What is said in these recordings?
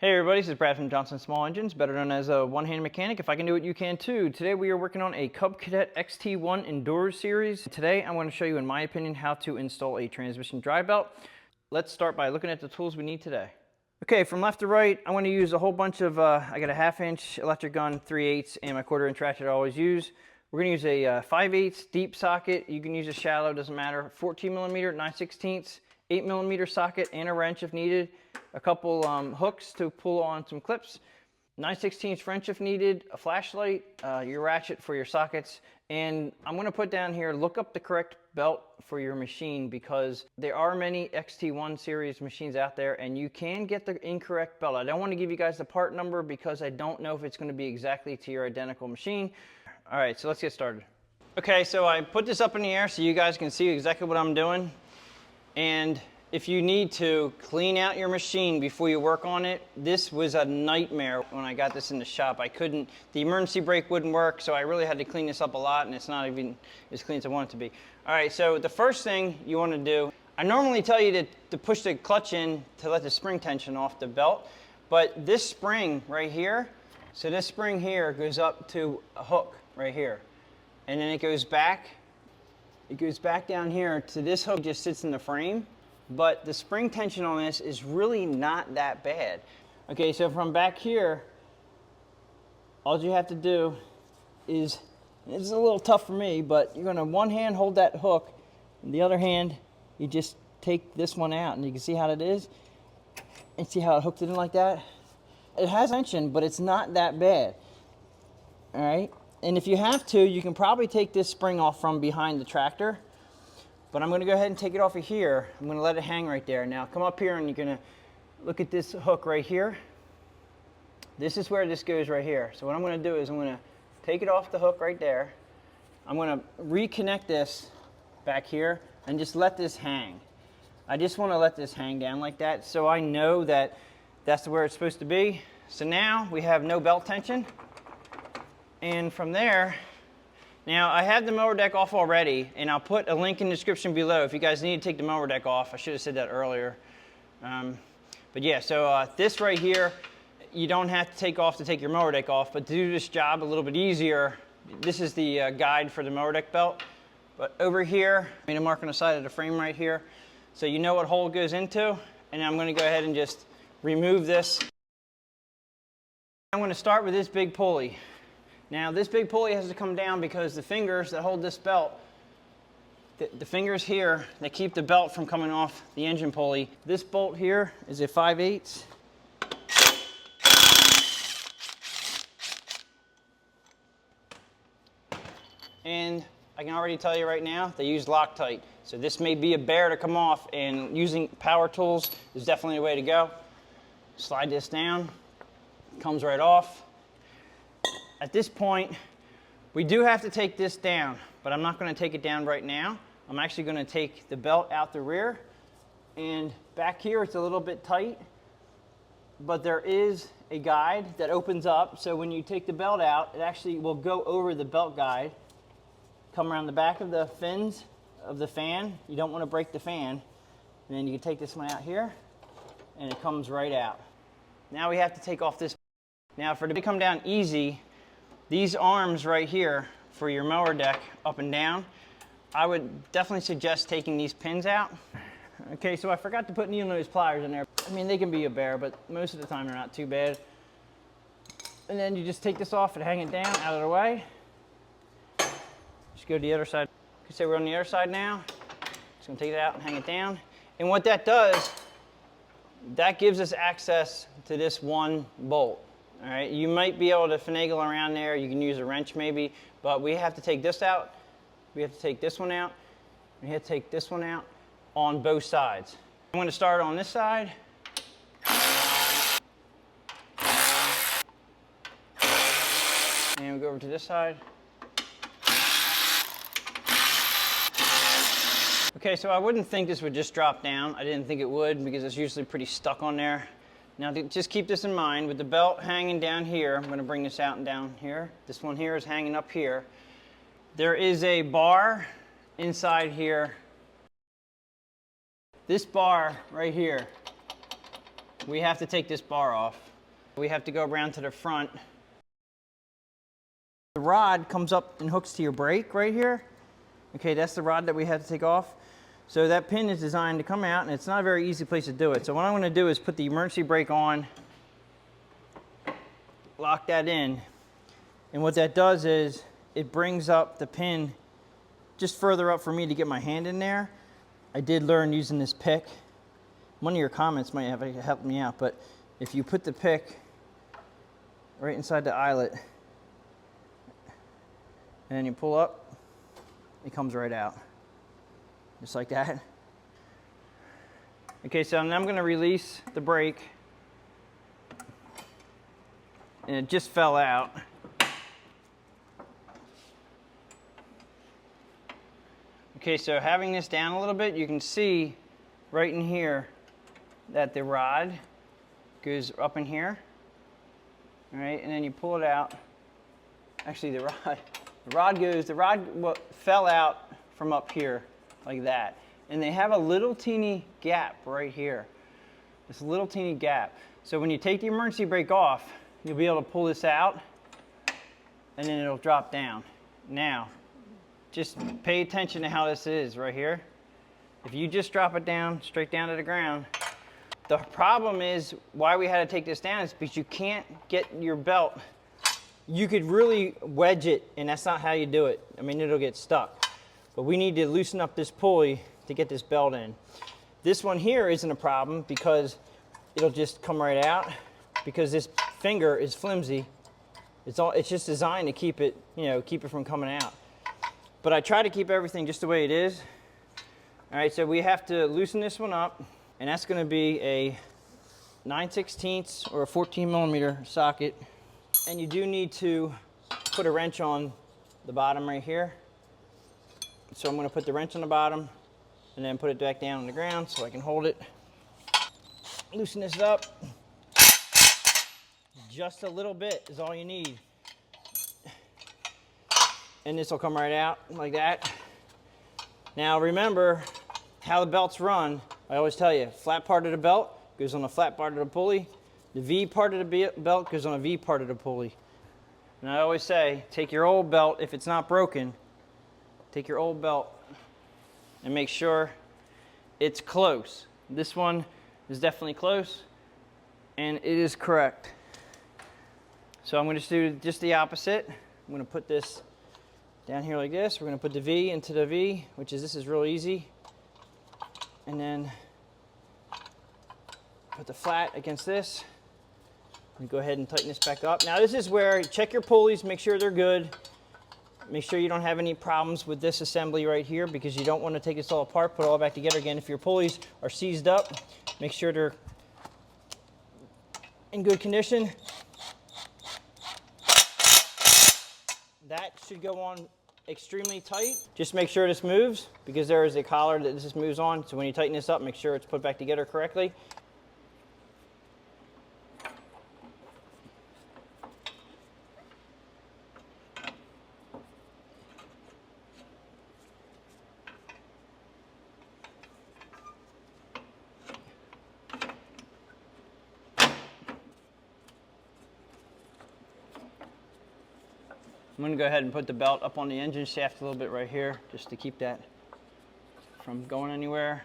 Hey everybody, this is Brad from Johnson Small Engines, better known as a one-hand mechanic. If I can do it, you can too. Today we are working on a Cadet XT1 Enduro series. Today I'm going to show you, in my opinion, how to install a transmission drive belt. Let's start by looking at the tools we need today. Okay, from left to right, I'm going to use a whole bunch of, I got a 1/2" electric gun, 3/8, and my 1/4" ratchet I always use. We're going to use a 5/8 deep socket. You can use a shallow, doesn't matter. 14mm, 9/16, 8mm socket, and a wrench if needed. A couple hooks to pull on some clips. 9/16 wrench if needed. A flashlight, your ratchet for your sockets. And I'm going to put down here, look up the correct belt for your machine, because there are many XT1 series machines out there and you can get the incorrect belt. I don't want to give you guys the part number because I don't know if it's going to be exactly to your identical machine. All right, so let's get started. Okay, so I put this up in the air so you guys can see exactly what I'm doing. And if you need to clean out your machine before you work on it, this was a nightmare when I got this in the shop. I couldn't, the emergency brake wouldn't work, so I really had to clean this up a lot, and it's not even as clean as I want it to be. All right, so the first thing you want to do, I normally tell you to push the clutch in to let the spring tension off the belt, but this spring right here, so this spring here goes up to a hook right here, and then it goes back down here to this hook, just sits in the frame. But the spring tension on this is really not that bad. Okay, so from back here, all you have to do is, it's a little tough for me, but you're gonna one hand hold that hook, and the other hand, you just take this one out, and you can see how it is, and see how it hooked it in like that? It has tension, but it's not that bad, all right? And if you have to, you can probably take this spring off from behind the tractor. But I'm going to go ahead and take it off of here. I'm going to let it hang right there. Now come up here and you're going to look at this hook right here. This is where this goes right here. So what I'm going to do is I'm going to take it off the hook right there. I'm going to reconnect this back here and just let this hang. I just want to let this hang down like that so I know that that's where it's supposed to be. So now we have no belt tension. And from there, now, I have the mower deck off already, and I'll put a link in the description below if you guys need to take the mower deck off. I should have said that earlier. But yeah, so this right here, you don't have to take off to take your mower deck off, but to do this job a little bit easier, this is the guide for the mower deck belt. But over here, I made a mark on the side of the frame right here, so you know what hole it goes into, and I'm going to go ahead and just remove this. I'm going to start with this big pulley. Now this big pulley has to come down because the fingers that hold this belt, the fingers here that keep the belt from coming off the engine pulley. This bolt here is a 5/8. And I can already tell you right now, they use Loctite. So this may be a bear to come off, and using power tools is definitely a way to go. Slide this down, comes right off. At this point, we do have to take this down, but I'm not going to take it down right now. I'm actually going to take the belt out the rear, and back here it's a little bit tight, but there is a guide that opens up, so when you take the belt out, it actually will go over the belt guide, come around the back of the fins of the fan. You don't want to break the fan, and then you can take this one out here, and it comes right out. Now we have to take off this. Now for it to come down easy, these arms right here for your mower deck up and down, I would definitely suggest taking these pins out. Okay, so I forgot to put needle nose pliers in there. I mean, they can be a bear, but most of the time they're not too bad. And then you just take this off and hang it down out of the way. Just go to the other side. Okay, so we're on the other side now. Just gonna take it out and hang it down. And what that does, that gives us access to this one bolt. All right, you might be able to finagle around there. You can use a wrench maybe, but we have to take this out. We have to take this one out. We have to take this one out on both sides. I'm going to start on this side. And we go over to this side. Okay, so I wouldn't think this would just drop down. I didn't think it would because it's usually pretty stuck on there. Now just keep this in mind, with the belt hanging down here, I'm going to bring this out and down here. This one here is hanging up here. There is a bar inside here. This bar right here we have to take this bar off. We have to go around to the front. The rod comes up and hooks to your brake right here. Okay, that's the rod that we had to take off. So that pin is designed to come out, and it's not a very easy place to do it. So what I'm going to do is put the emergency brake on, lock that in, and what that does is it brings up the pin just further up for me to get my hand in there. I did learn using this pick. One of your comments might have helped me out, but if you put the pick right inside the eyelet and then you pull up, it comes right out, just like that. Okay, so now I'm going to release the brake, and it just fell out. Okay, so having this down a little bit, you can see right in here that the rod goes up in here. All right, and then you pull it out. Actually, the rod fell out from up here like that. And they have a little teeny gap right here. This little teeny gap. So when you take the emergency brake off, you'll be able to pull this out and then it'll drop down. Now, just pay attention to how this is right here. If you just drop it down, straight down to the ground, the problem is why we had to take this down is because you can't get your belt. You could really wedge it, and that's not how you do it. I mean, it'll get stuck. But we need to loosen up this pulley to get this belt in. This one here isn't a problem because it'll just come right out because this finger is flimsy. It's just designed to keep it, keep it from coming out. But I try to keep everything just the way it is. All right, so we have to loosen this one up, and that's going to be a 9/16 or a 14mm socket. And you do need to put a wrench on the bottom right here. So I'm going to put the wrench on the bottom and then put it back down on the ground so I can hold it. Loosen this up. Just a little bit is all you need. And this will come right out like that. Now remember how the belts run. I always tell you, flat part of the belt goes on the flat part of the pulley. The V part of the belt goes on a V part of the pulley. And I always say, take your old belt, if it's not broken, take your old belt and make sure it's close. This one is definitely close, and it is correct. So I'm going to do just the opposite. I'm going to put this down here like this. We're going to put the V into the V, this is real easy. And then put the flat against this. And go ahead and tighten this back up. Now this is where, check your pulleys, make sure they're good. Make sure you don't have any problems with this assembly right here because you don't want to take this all apart, put it all back together again. If your pulleys are seized up, make sure they're in good condition. That should go on extremely tight. Just make sure this moves because there is a collar that this moves on. So when you tighten this up, make sure it's put back together correctly. I'm going to go ahead and put the belt up on the engine shaft a little bit right here just to keep that from going anywhere.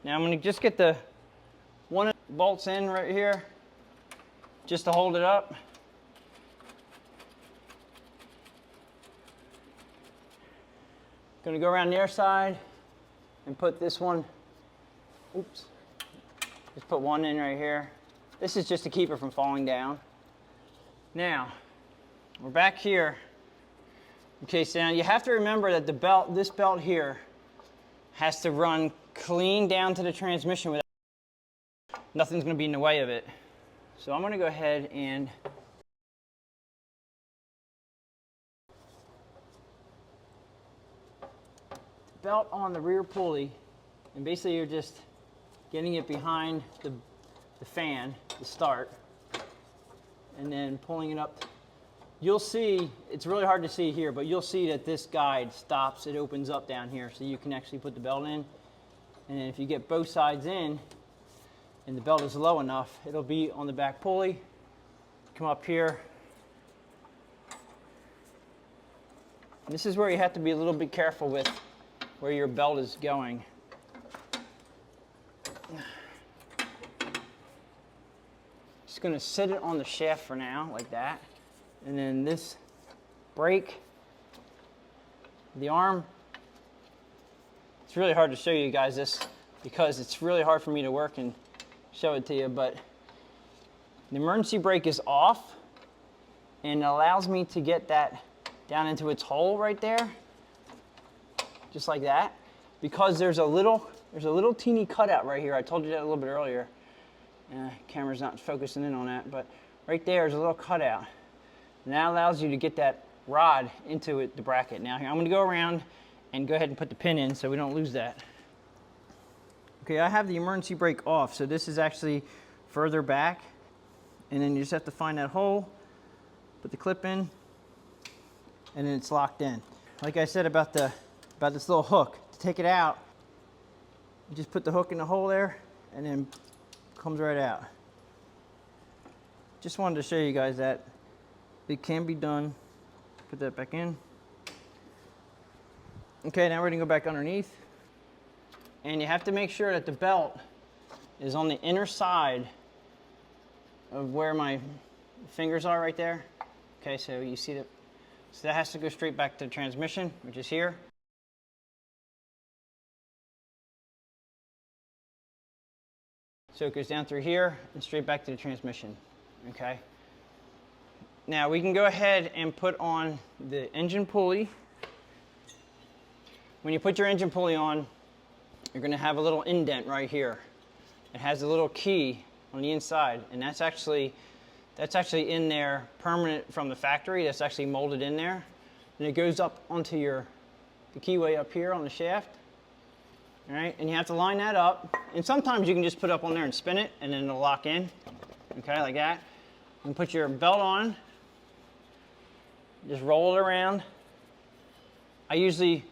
Now I'm going to just get the one of the bolts in right here just to hold it up. Going to go around the other side and put this one, oops, just put one in right here. This is just to keep it from falling down. Now, we're back here. Okay, so now you have to remember that the belt, this belt here, has to run clean down to the transmission without nothing's going to be in the way of it. So I'm going to go ahead and belt on the rear pulley, and basically you're just getting it behind the fan, the start, and then pulling it up. You'll see, it's really hard to see here, but you'll see that this guide stops, it opens up down here so you can actually put the belt in. And then if you get both sides in, and the belt is low enough, it'll be on the back pulley. Come up here. And this is where you have to be a little bit careful with where your belt is going. Just going to sit it on the shaft for now, like that. And then this brake, the arm. It's really hard to show you guys this because it's really hard for me to work and show it to you, but the emergency brake is off and it allows me to get that down into its hole right there, just like that, because there's a little teeny cutout right here. I told you that a little bit earlier. Camera's not focusing in on that, but right there is a little cutout. And that allows you to get that rod into the bracket. Now here, I'm gonna go around and go ahead and put the pin in so we don't lose that. Okay, I have the emergency brake off, so this is actually further back. And then you just have to find that hole, put the clip in, and then it's locked in. Like I said about this little hook, to take it out, you just put the hook in the hole there, and then it comes right out. Just wanted to show you guys that it can be done. Put that back in. Okay, now we're gonna go back underneath. And you have to make sure that the belt is on the inner side of where my fingers are right there. Okay, so you see that, so that has to go straight back to the transmission, which is here. So it goes down through here and straight back to the transmission, okay? Now we can go ahead and put on the engine pulley. When you put your engine pulley on, you're going to have a little indent right here. It has a little key on the inside, and that's actually in there permanent from the factory. That's actually molded in there. And it goes up onto the keyway up here on the shaft. All right, and you have to line that up. And sometimes you can just put it up on there and spin it, and then it'll lock in. Okay, like that. You can put your belt on. Just roll it around. I usually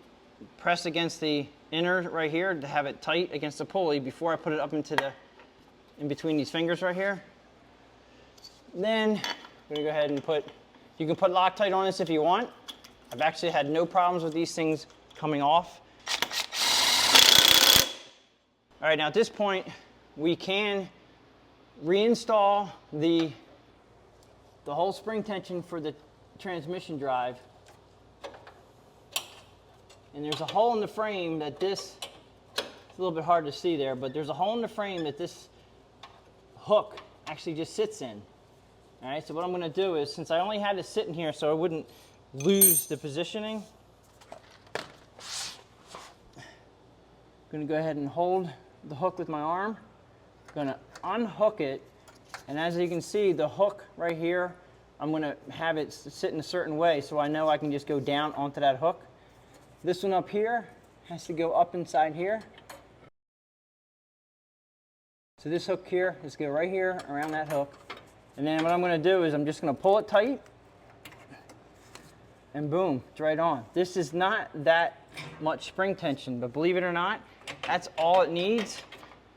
press against the inner right here to have it tight against the pulley before I put it up in between these fingers right here. Then I'm gonna go ahead and you can put Loctite on this if you want. I've actually had no problems with these things coming off. All right, now at this point, we can reinstall the whole spring tension for the transmission drive. And there's a hole in the frame that it's a little bit hard to see there, but there's a hole in the frame that this hook actually just sits in. All right, so what I'm gonna do is, since I only had it sitting here so I wouldn't lose the positioning, I'm gonna go ahead and hold the hook with my arm. I'm gonna unhook it, and as you can see, the hook right here, I'm gonna have it sit in a certain way so I know I can just go down onto that hook. This one up here has to go up inside here. So this hook here is go right here around that hook. And then what I'm gonna do is I'm just gonna pull it tight, and boom, it's right on. This is not that much spring tension, but believe it or not, that's all it needs.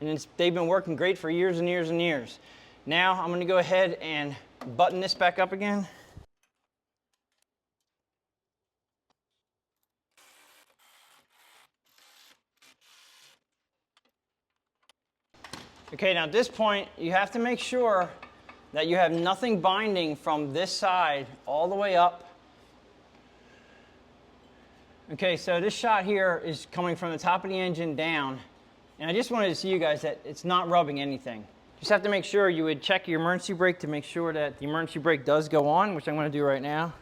And they've been working great for years and years and years. Now I'm gonna go ahead and button this back up again. Okay, now at this point, you have to make sure that you have nothing binding from this side all the way up. Okay, so this shot here is coming from the top of the engine down. And I just wanted to see you guys that it's not rubbing anything. Just have to make sure you would check your emergency brake to make sure that the emergency brake does go on, which I'm going to do right now.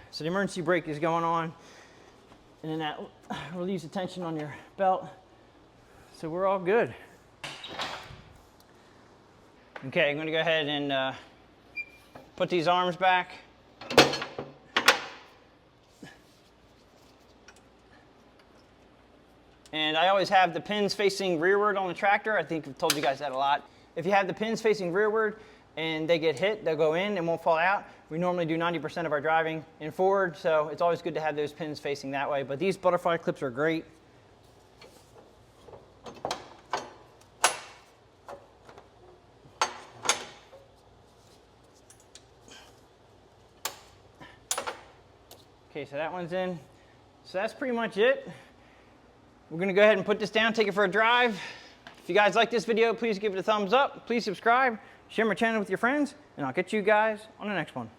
So the emergency brake is going on, and then that relieves the tension on your belt. So we're all good. Okay, I'm going to go ahead and put these arms back. And I always have the pins facing rearward on the tractor. I think I've told you guys that a lot. If you have the pins facing rearward and they get hit, they'll go in and won't fall out. We normally do 90% of our driving in forward, so it's always good to have those pins facing that way. But these butterfly clips are great. Okay, so that one's in. So that's pretty much it. We're gonna go ahead and put this down, take it for a drive. If you guys like this video, please give it a thumbs up. Please subscribe, share my channel with your friends, and I'll get you guys on the next one.